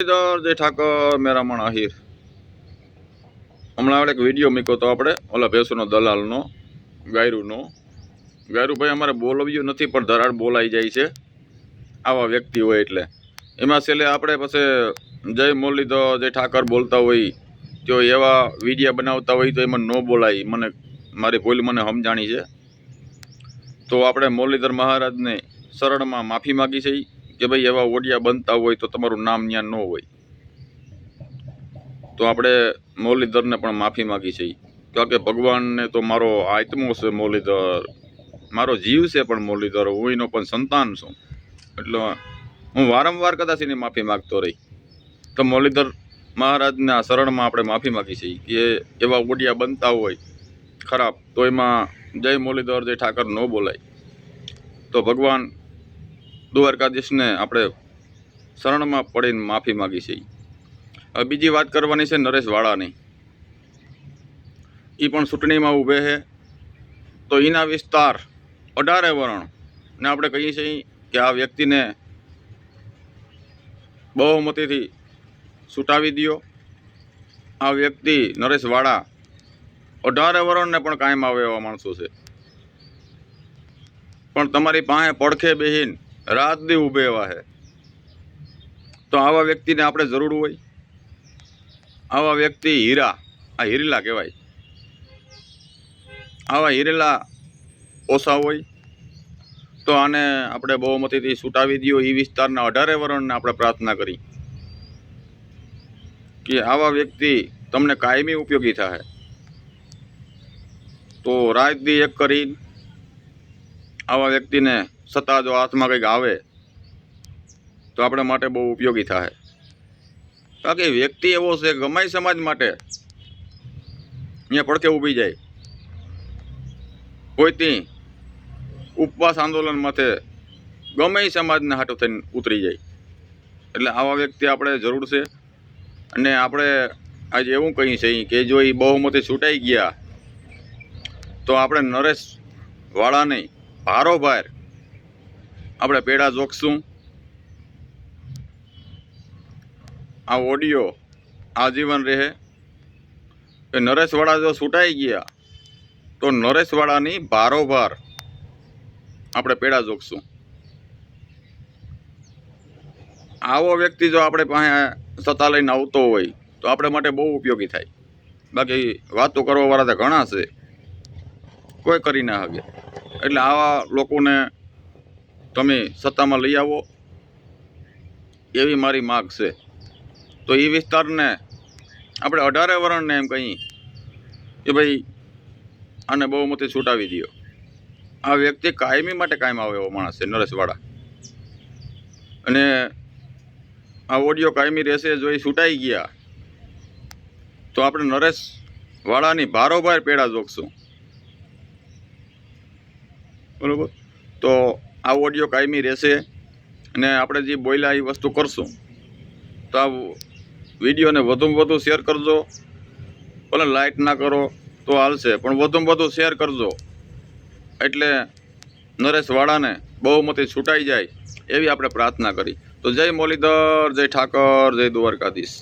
जय ठाकर मेरा मन आहिर हमणा एक विडियो मूक्यो तो आपणे ओला भैंसोनो दलालनो गायरूनो गायरू भाई अमारे बोलव्युं नथी पण धराड़ बोलाई जाय छे आवा व्यक्ति होय एटले एमां छेल्ले आपणे पछी जय मुरलीधर जय ठाकर बोलता होय तो एवा विडिया बनावता होय तो एमां न बोलाय मने मारी भूल मने समजाणी छे तो आपणे मुरलीधर महाराज ने शरणमां माफी मागी छे कि भाई एवा ओडिया बनता होय तो तमारुं नाम न्या न होय तो आपणे मुरलीधर ने पण माफी मागी छे कारण के भगवान ने तो मारो आत्मो छे मुरलीधर मारो जीव छे पण मुरलीधर हूँ एनो पण संतान छूं एटले हूँ वारंवार कदाच एनी माफी मागतो रही तो मुरलीधर महाराज ने शरण में आपणे माफी मागी छे कि एवा ओडिया बनता होय खराब तो एमां जय मुरलीधर जय ठाकर न बोलाय तो भगवान द्वारकाधीश ने आपणे शरण में पड़ीने माफी मागी छे। હવે બીજી વાત કરવાની છે નરેશ વાળાની એ પણ ચૂંટણીમાં ઊભે છે તો એના વિસ્તાર 18 વરણ ને આપણે કહીએ છીએ કે આ વ્યક્તિને બહુમતીથી છૂટાવી દો। આ વ્યક્તિ નરેશ વાળા 18 વરણને પણ કાયમ આવે એવા માણસો છે પણ તમારી પાસે પડખે બેહીને રાત દી ઊભે એવા છે તો આવા વ્યક્તિને આપણે જરૂર હોય। आवा व्यक्ति हीरा आ हीरेला कहवाय आवा हीरेला ओछा होय तो आने आपणे बहुमतीथी छूटावी दो। ई विस्तारना 18 वरणने आपणे प्रार्थना करी कि आवा व्यक्ति तमने कायमी उपयोगी थाय तो रात दी एक करी आवा व्यक्ति ने सत्ता जो हाथ में कंईक आवे तो आपणे माटे बहु उपयोगी थाय। बाकी व्यक्ति एवो छे गमे समाज माटे अहींया पड़के ऊभी जाए कोई ती उपवास आंदोलन माथे गमे समाज ने हाटो थईने उतरी जाए एटले आवा व्यक्ति आपणे जरूर छे। अने आपणे आज एवुं कही छे कि जो ई बहुमती छूटाई गया तो आपणे नरेश वाळाने भारोभार आपणे पेड़ा जोगशुं। आ ऑडियो आजीवन रहे कि नरेश वाड़ा जो छूटाई गया तो नरेश वाड़ानी बारोबार आपणे पेड़ा जोगशुं। आवो व्यक्ति जो आपणे पासे सत्ता लईने आवतो होय तो आपणे माटे बहु उपयोगी थाय। बाकी वातो करवावाळा तो घणा छे कोई करी ना शके एटले आवा लोकोने तमे सत्तामां लई आवो एवी मारी माग छे। तो ये विस्तार ने अपने 18 वरण ने एम कही कि भाई आने बहुमती छूटावी दो। आ व्यक्ति कायमी माटे कायम आवे एवो माणस छे नरेश वाड़ा अने आ ऑडियो कायमी रहेशे। जो ये छूटाई गया तो आपणे नरेश वाड़ानी बारोबार पेड़ा जोगशुं बरोबर। तो आ ऑडियो कायमी रहेशे अने आपणे जे बोल्या ए वस्तु करशुं तो आ विडियो ने वधु में वधु शेर करजो। भले लाइक ना करो तो हालशे पण वधु में वधु शेर करजो एटले नरेश वाड़ा ने बहुमती छूटाई जाए एवी आपणे प्रार्थना करी। तो जय मुरलीधर जय ठाकर जय द्वारकाधीश।